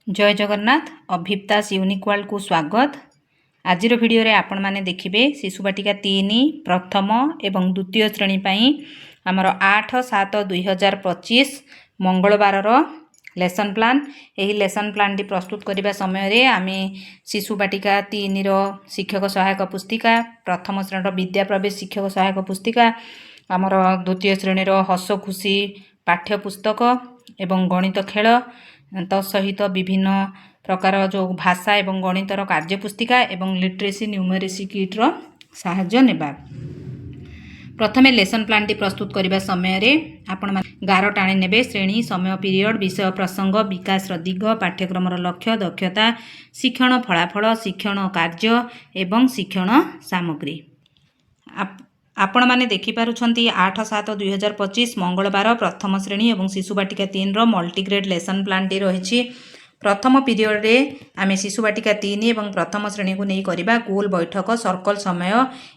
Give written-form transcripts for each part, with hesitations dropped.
जय Jagannath अभिप्तास unique world को स्वागत। आज भिडियो रे आपण माने देखिबे शिशु बाटिका 3 प्रथम एवं द्वितीय श्रेणी पाई आमर 8/7/2025 मंगलवार लेसन प्लान। यही लेसन प्लान टी प्रस्तुत करने समय रे आमे शिशु बाटिका 3 शिक्षक सहायक पुस्तिका, प्रथम श्रेणी विद्या प्रवेश शिक्षक सहायक पुस्तिका, आमर द्वितीय श्रेणी हस खुशी पाठ्य पुस्तक एवं गणित खेल तसहित विभिन्न प्रकार जो भाषा एवं गणितर कार्य पुस्तिका एवं लिटरेसी न्यूमेरेसी किट्र साहाय्य नेबा। प्रथमे लेसन प्लान टी प्रस्तुत करने समय आपण गार टाणी नेबे श्रेणी समय पीरियड विषय प्रसंग विकास दिग पाठ्यक्रम लक्ष्य दक्षता शिक्षण फलाफल शिक्षण कार्य एवं शिक्षण सामग्री। आपण माने देखि पारुछंती 8/7/2025 मंगलवार प्रथम श्रेणी एवं शिशु बाटिका 3 मल्टीग्रेड लेसन प्लान टी रही। प्रथम पीरियड रे आमे शिशु बाटिका 3 एवं प्रथम श्रेणी को नहीं करिबा गोल बैठक सर्कल समय।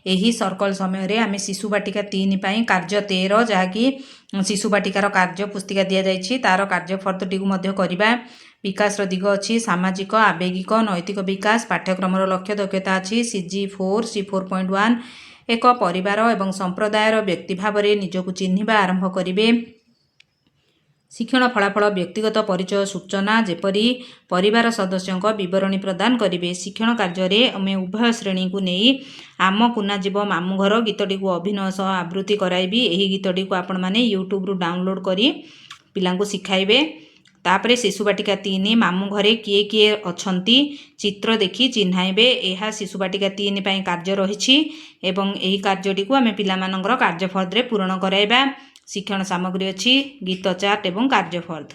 यही सर्कल समय रे आमे शिशु बाटिका 3 पाई कार्य 13 जहाँकि शिशु बाटिकार कार्य पुस्तिका दिया जाइछि तार कार्य फर्दटी को मध्य करिबा। विकास दिग अच्छी सामाजिक आवेगिक नैतिक विकास पाठ्यक्रम लक्ष्य दक्षता अच्छी CG4 C4.1 एक परिवार एवं संप्रदायर व्यक्ति भाव में निजक चिन्हिबा आरंभ करिवे। शिक्षण फलाफल व्यक्तिगत परिचय सूचना जेपरी परिवार सदस्यों विवरणी प्रदान करिवे। शिक्षण कार्य आमे उभय श्रेणी को नहीं आम कुना जीव मामू घर गीतटी को अभिनय सह आवृत्ति कराइबी। यही गीतटी को आपण माने यूट्यूब रु डाउनलोड करी पिलांको सिखाइबे। तापरे शिशु बाटिका 3 मामू घरे किए किए अछंती चित्र देखि चिन्हाइबे। यह शिशु बाटिका 3 पाई कार्य रही एवं यही कार्यटी को आमे पिला मानकर कार्यफर्द रे पूरण कराइबा। शिक्षण सामग्री अच्छी गीत चार्ट एवं कार्यफर्द।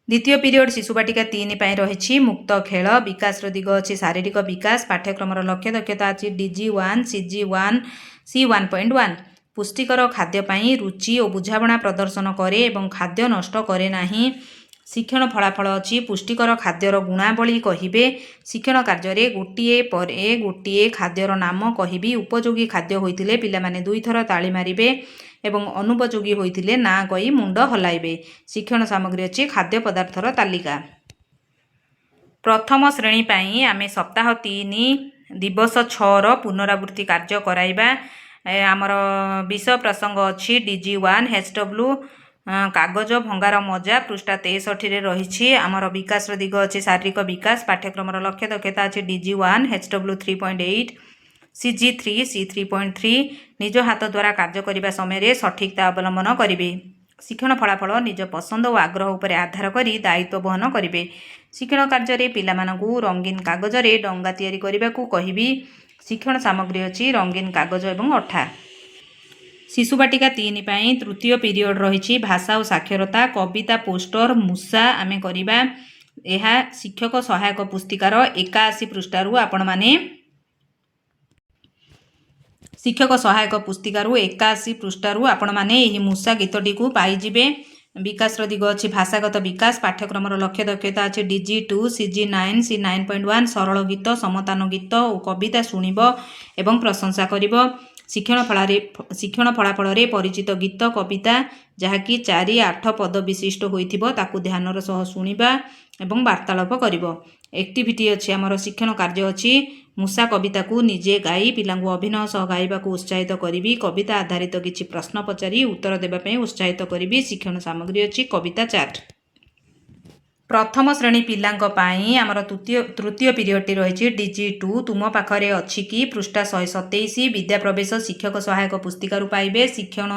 द्वितीय पीरियड शिशु बाटिका 3 पाई रही मुक्त खेल विकास दिग अच्छी शारीरिक विकास पाठ्यक्रम लक्ष्य दक्षता अच्छी DG1 CG1 C1.1 पुष्टिकर खाद्य पाई रुचि और बुझाणा प्रदर्शन करे एवं खाद्य नष्ट करे नाही। शिक्षण फलाफल अच्छी पुष्टिकर खाद्यर गुणावली कहिबे। शिक्षण कार्य गोटे पर गोटे खाद्यर नाम कहिबी। उपयोगी खाद्य होइतिले पिला माने 2 थर ताली मारिबे एवं अनुपयोगी होइतिले ना कही मुंड हलाइबे। शिक्षण सामग्री अच्छी खाद्य पदार्थर तालिका। प्रथम श्रेणी पाई आमे सप्ताह 3 दिवस 6 पुनरावृत्ति कार्य कराइबा। आमर विषय प्रसंग अच्छी DG1 HW कागज भंगार मजा पृष्ठा 63 रे रही। आमर विकास दिग अच्छी शारीरिक विकास पाठ्यक्रम लक्ष्य दक्षता अच्छी DG1 HW 3.8 CG3 C3.3 निज हाथ द्वारा कार्य करने समय सठिकता अवलंबन करेंगे। शिक्षण फलाफल निज पसंद और आग्रह उपर आधार करी दायित्व बहन करेंगे। शिक्षण कार्य पिलामानंकु रंगीन कागज रे डंगा तैयारी करने को कहिबी। शिक्षण सामग्री अच्छी रंगीन कागज एवं अठा। शिशु बाटिका 3 पाई तृतीय पीरियड रही भाषा और साक्षरता कविता पोस्टर मूसा आमे करिबा। यह शिक्षक सहायक पुस्तिकार 81 पृष्ठारु आपण माने शिक्षक सहायक पुस्तिकारु 81 पृष्ठारु आपण माने यही मूसा गीतटी को पाइजिबे। विकास दिग अच्छी भाषागत विकास पाठ्यक्रम लक्ष्य दक्षता अच्छी DG2 CG9 C9.1 सरल गीत समतान गीत और कविता शुणिब एवं प्रशंसा करिब। शिक्षण फलाफल परिचित गीत कविता जहाँकि 4-8 पद विशिष्ट होइथिबो ताकू ध्यानर सह शुणिबा एवं वार्तालाप करिब। एक्टिविटी अच्छी आमर शिक्षण कार्य अच्छी मूसा कविता को निजे गाई पिलांको अभिनय सह गाइबा को उत्साहित करी कविता आधारित किछि प्रश्न पचारि उत्तर देबा पई उत्साहित करी। शिक्षण सामग्री अच्छी कविता चार्ट। प्रथम श्रेणी पिलांक पाई आमर तृतीय पीरियड रही DG2 तुम पाखरे अच्छी कि पृष्ठा 127 विद्या प्रवेश शिक्षक सहायक पुस्तिका पाइबे। शिक्षण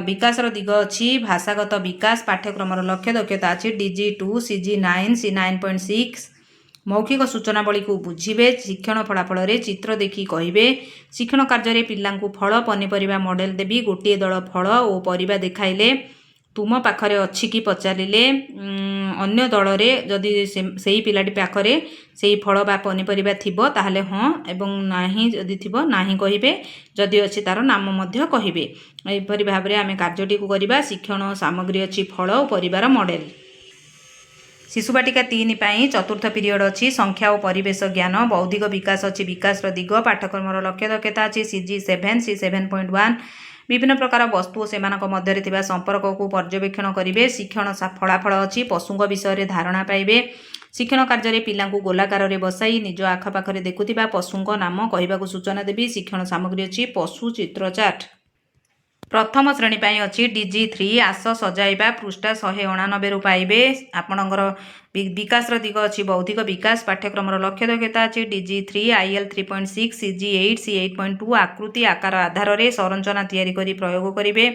विकास दिग अच्छी भाषागत विकास पाठ्यक्रम लक्ष्य दक्षता अच्छी DG2 CG9 C9.6 मौखिक सूचनावली को बुझिबे। शिक्षण फलाफल चित्र देखि कहिबे। शिक्षण कार्य पिलांकु फल पनीपरिबा मॉडल देबी। गोटे दल फल और परिबा देखाइले तुम पाखरे अच्छी कि पचारिले अन्य दल रे जदि सेही पिलाटी पाखरे सेही फल बा पनीपरिबा थिबो ताहले हाँ एवं नाही जदि थिबो नाही कहिबे। जदि अच्छी तार नाम मध्य कहिबे। एपरि भाबरे आमे कार्यटी को करिबा। शिक्षण सामग्री अच्छी फल और परिवार मॉडल। शिशु बाटिका 3 पाई चतुर्थ पीरियड अच्छी संख्या और परिवेश ज्ञान बौद्धिक विकास अच्छी विकास दिग पाठ्यक्रम लक्ष्य दक्षता अच्छी CG7 C7.1 विभिन्न प्रकार वस्तु सेमानक मध्यरे थिबा संपर्ककु पर्यवेक्षण करिवे। शिक्षण फलाफल अछि पशुंक विषय धारणा पाइबे। शिक्षण कार्य पिलांकु गोलाकार रे बसाई निज आखपाखरे देखुथिबा पशुंक नाम कहिबाकु सूचना देबी। शिक्षण सामग्री अछि पशु चित्र चार्ट। प्रथम श्रेणी पाई अछि DG3 आस सजाइबा पृष्ठा 189 रु पाइबे। आपणकर विकास दिग अछि बौद्धिक विकास। पाठ्यक्रम लक्ष्य दक्षता अछि DG3 IL 3.6 CG8 C8.2 आकृति आकार आधार रे संरचना तैयारी करी प्रयोग करिवे।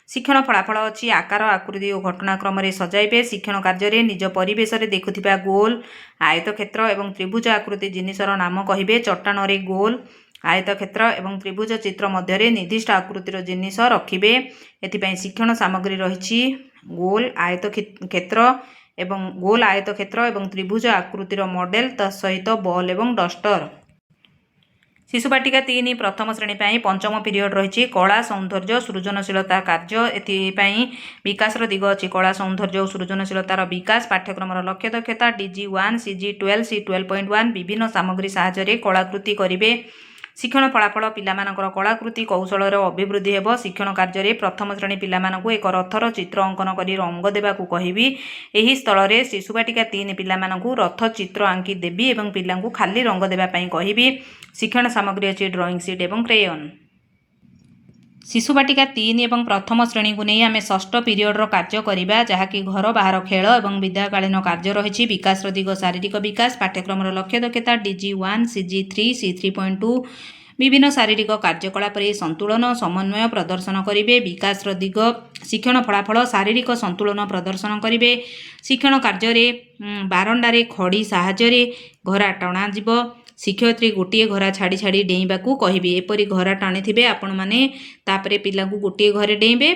शिक्षण फलाफल अछि आकार आकृति और घटनाक्रम रे सजाइबे। शिक्षण कार्य रे निज परिवेश रे देखुथिबा गोल आयतक्षेत्र एवं त्रिभुज आकृति जिनिसर नाम कहिबे। चट्टान रे गोल आयतक्षेत्र एवं त्रिभुज चित्र मध्य निर्दिष्ट आकृतिर जिनिस रखिबे। एथिपाई शिक्षण सामग्री रही गोल आयतक्षेत्र एवं गोल आयतक्षेत्र एवं त्रिभुज आकृतिर मॉडल सहित बॉल एवं डस्टर। शिशु बाटिका 3 प्रथम श्रेणी पाई पंचम पीरियड रही कला सौंदर्य सृजनशीलता कार्य। एथिपाई विकास दिग अच्छी कला सौंदर्य और सृजनशीलतार विकास। पाठ्यक्रम लक्ष्य दक्षता DG1 CG12 C12.1 विभिन्न सामग्री साहाय्य कलाकृति करिवे। शिक्षण फलाफल पिलामानकर कलाकृति कौशल अभिवृद्धि हेब। शिक्षण कार्य प्रथम श्रेणी पिलामानकु एक रथर चित्र अंकन करी रंग देबाकू कहिबी। एही स्थल रे शिशु बाटिका 3 पिलामानकु रथ चित्र आंकी देबी एवं पिलांकु खाली रंग देबा पई कहिबी। शिक्षण सामग्री अछि ड्राइंग शीट एवं क्रेयन। शिशु बाटिका 3 एवं प्रथम श्रेणी को नहीं आमे षष्ठ पीरियड रो कार्य करिबा जहाँकि घर बाहर खेल एवं विद्याकालीन कार्य रही। विकास दिग शारीरिक विकास। पाठ्यक्रम लक्ष्य दक्षता DG1 CG3 C3.2 विभिन्न शारीरिक कार्यकलाप संतुलन समन्वय प्रदर्शन करिवे। विकास दिग शिक्षण फलाफल शारीरिक संतुलन प्रदर्शन करिवे। शिक्षण कार्य बारंडारे खड़ी साहाय्य घरा टणा जीव। शिक्षयित्री गोटे घरा छाड़ी छाड़ी डेइबाकू कहिबे। एपरी घरा टाणी थिबे आपण माने तापरे पिलांकू गोटे घरे डेइबे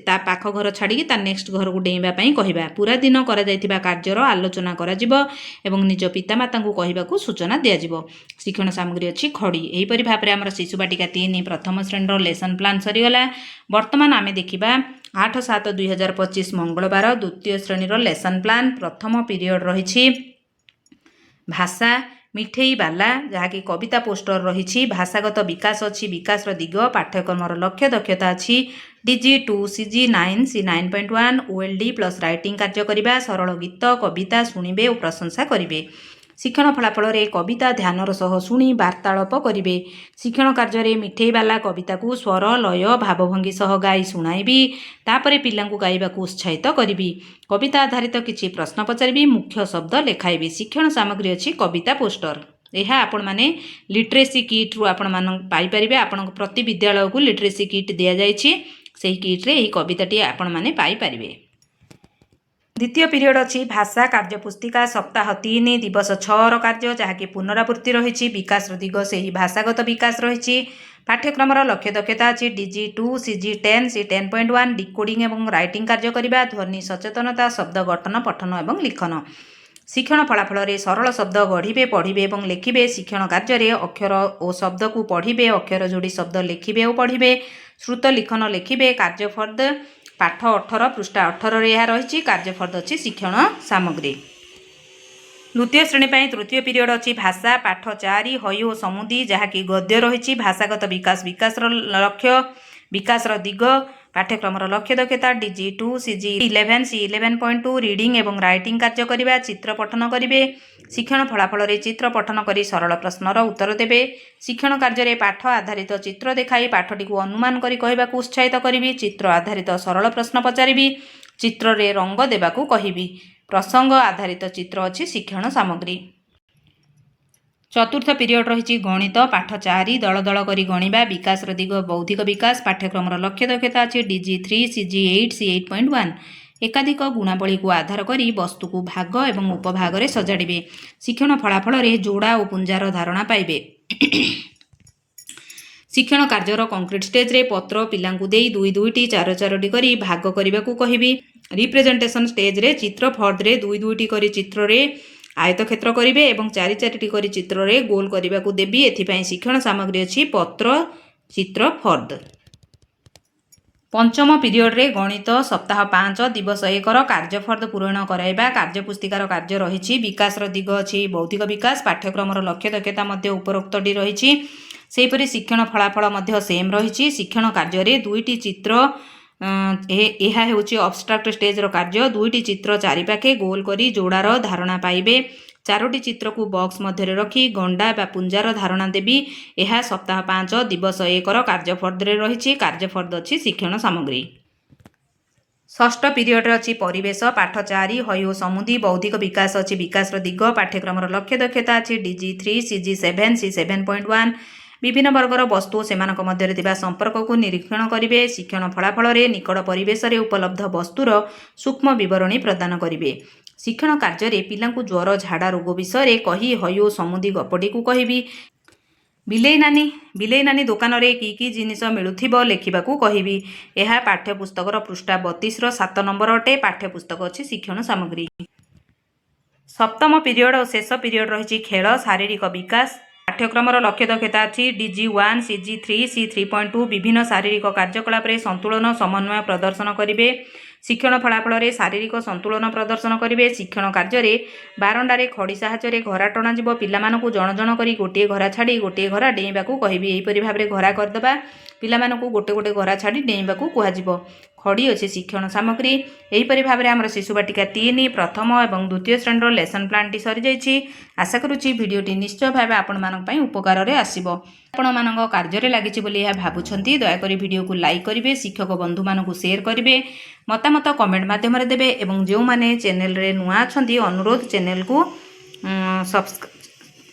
ता पाख घर छाड़ी ता नेक्स्ट घर को डेइबा पई कहिबा। पूरा दिन करा जायतिबा कार्यर आलोचना करा जिवो एवं निज पितामातांकू कहिबाकू सूचना दिया जिवो। शिक्षण सामग्री अछि खड़ी। एही परि भाबरे हमर शिशु बाटिका 3 प्रथम श्रेणीर लेसन प्लान सरीगला। वर्तमान आमे देखिबा 8/7/2025 मंगलवार द्वितीय श्रेणीर लेसन प्लान। प्रथम पीरियड रही भाषा मिठेई बाला जहाँकि कविता पोस्टर रही। भाषागत विकास अच्छी विकास दिग। पाठ्यक्रम लक्ष्य दक्षता अच्छी DG2 CG9 C9.1 OLD plus writing कार्य करिबा। सरल गीत कविता शुणिबे और प्रशंसा करिबे। शिक्षण फलाफल रे कविता ध्यानर सह शुणी वार्तालाप करिबे। शिक्षण कार्य रे मिठेई बाला कविता को स्वर लय भावभंगी सह गाई शुणाइबी। तापरे पिलांकू गाइबाकू उत्साहित करिबी। कविता आधारित किछि प्रश्न पचारिबी। मुख्य शब्द लेखाइबी। शिक्षण सामग्री अछि कविता पोस्टर। यह आपण माने लिटरेसी किट रु आपण मान पाई परिबे। आपण प्रति विद्यालय को लिटरेसी किट दिया जाइछि। सेही किट रे एही कविताटी आपण माने पाई परिबे। द्वितीय पीरियड अच्छी भाषा कार्य पुस्तिका सप्ताह 3 दिवस 6 कार्य जहाँकि पुनरावृत्ति रही। विकास दिग से ही भाषागत विकास रही। पाठ्यक्रम लक्ष्य दक्षता अच्छी DG2 CG10 C10.1 डिकोडिंग एवं राइटिंग कार्य करिबा। ध्वनि सचेतनता शब्द गठन पठन एवं लिखन। शिक्षण फलाफल रे सरल शब्द गढ़िबे पढ़िबे एवं लेखिबे। शिक्षण कार्य रे अक्षर और शब्द को पढ़िबे अक्षर जोड़ी शब्द लेखिबे और पढ़िबे। श्रुत लिखन लेखिबे। कार्यफर्द पाठ 18 पृष्ठा 18 रे यह रही। कार्यफर्द अच्छी शिक्षण सामग्री। द्वितीय श्रेणी पाई तृतीय पीरियड अच्छी भाषा पाठ 4 हई और समुदी जहाँकि गद्य रही। भाषागत विकास विकास लक्ष्य विकास दिग। पाठ्यक्रम लक्ष्य दक्षता DG2 CG11 C11.2 रीडिंग एवं राइटिंग कार्य करिबा। चित्र पठन करिबे। शिक्षण फलाफल रे चित्र पठन करी सरल प्रश्नर उत्तर देबे। शिक्षण कार्य रे पाठ आधारित चित्र देखाई पाठटी को अनुमान करी कहबाकू उत्साहित करिबी। चित्र आधारित सरल प्रश्न पचारिबी। चित्र रे रंग देबाकू कहिबी। प्रसंग आधारित चित्र अछि शिक्षण सामग्री। चतुर्थ पीरियड रही गणित पाठ 4 दल दल करी गणिबा। विकास दिग बौद्धिक विकास। पाठ्यक्रम लक्ष्य दक्षता अच्छी DG3 CG8 C8.1 एकाधिक गुणावली को आधार करी वस्तु को भाग एवं उपभाग रे सजाड़िबे। शिक्षण फलाफल रे जोड़ा और पुंजार धारणा पाइबे। शिक्षण कार्यर कंक्रीट स्टेज रे पत्र पिलांकू देई 2-2टी 4-4टी करी भाग करिबाकू कहिबी। रिप्रेजेंटेशन स्टेज रे चित्र फर्द रे 2-2टी करी चित्र रे आयतक्षेत्र करिबे एवं 4-4टी करी चित्र रे गोल करिबाकू देबी। एथिपाई शिक्षण सामग्री अछि पत्र चित्र फर्द। पंचम पीरियड रे गणित सप्ताह 5 दिवस 1 कार्यफर्द पूरण कराइबा। कार्य पुस्तिकार कार्य रही। विकास दिग अछि बौद्धिक विकास। पाठ्यक्रम लक्ष्य दक्षता मध्य उपरोक्तटी रही। सेहीपरि शिक्षण फलाफल मध्य सेम रही। शिक्षण कार्य दुईटी चित्र यह होची अब्स्ट्राक्ट स्टेजर कार्य। दुईटी चित्र चारिपाखे गोल करी जोड़ार धारणा पाइबे। चारोटी चित्र को बॉक्स मध्य रखी गंडा बा पुंजार धारणा देवी। यह सप्ताह 5 दिवस 1 कार्यफर्दे रही। कार्यफर्द अच्छी शिक्षण सामग्री। षष्ठ पीरियड अच्छी परिवेश पाठ 4 हय ओ समुदी बौद्धिक विकास अच्छी विकास दिग पाठ्यक्रम लक्ष्य दक्षता अच्छी DG 3 CG 7 C 7.1 विभिन्न वर्गर वस्तु से मध्य संपर्क को निरीक्षण करेंगे। शिक्षण फलाफल निकट परिवेश में उपलब्ध वस्तुर सूक्ष्म विवरणी प्रदान करेंगे। शिक्षण कार्य पिला ज्वर झाड़ा रोग विषय कही हय ओ समुदी गपटी को कहबी। बिलेई नानी दुकान रे की जिनिस मिलुथिबो लेखिबाकू कहिबी। यह पाठ्यपुस्तकर पृष्ठा 32 7 नंबर अटे। पाठ्यपुस्तक अच्छी शिक्षण सामग्री। सप्तम पीरियड और शेष पीरियड रही खेल शारीरिक विकास। पाठ्यक्रम लक्ष्य दक्षता अच्छी DG 1 CG 3 C 3.2 विभिन्न शारीरिक कार्यकलाप संतुलन समन्वय प्रदर्शन करेंगे। शिक्षण फलाफल शारीरिक संतुलन प्रदर्शन करेंगे। शिक्षण कार्य बारंडारे खड़ी साहाय्य घरा टणा जीव। पिलामानकु जण जण करी गोटे घरा छाड़ी गोटे घरा डेइबाकू कहबी। एहीपरि भाबरे घरा करदेबा। पिलामानकु गोटे गोटे घरा छाड़ी डेइबाकू कुहाजिबो। खड़ी अच्छी शिक्षण सामग्री। एहीपरि भाबरे आमर शिशु बाटिका 3 प्रथम और द्वितीय श्रेणी लेसन प्लान टी सरी जाइछि। आशा करुछि भिडियोटी निश्चय भाव आपण मानक पई उपकार रे आसीबो। आपण मानक कार्य लागिछि बोली यह भाबुछंती दयाकरी भिडियो को लाइक करिवे। शिक्षक बंधु मानकु शेयर करिवे। मतामत कमेंट माध्यम देबे। एवं जो माने चैनल रे नुआ अछंती अनुरोध चैनल को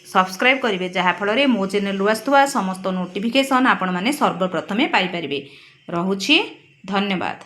सब्सक्राइब करिवे जहा फल रे मो चैनल रु आस्तुवा समस्त नोटिफिकेशन आपण माने सर्वप्रथमे पाई परिबे। रहुछि धन्यवाद।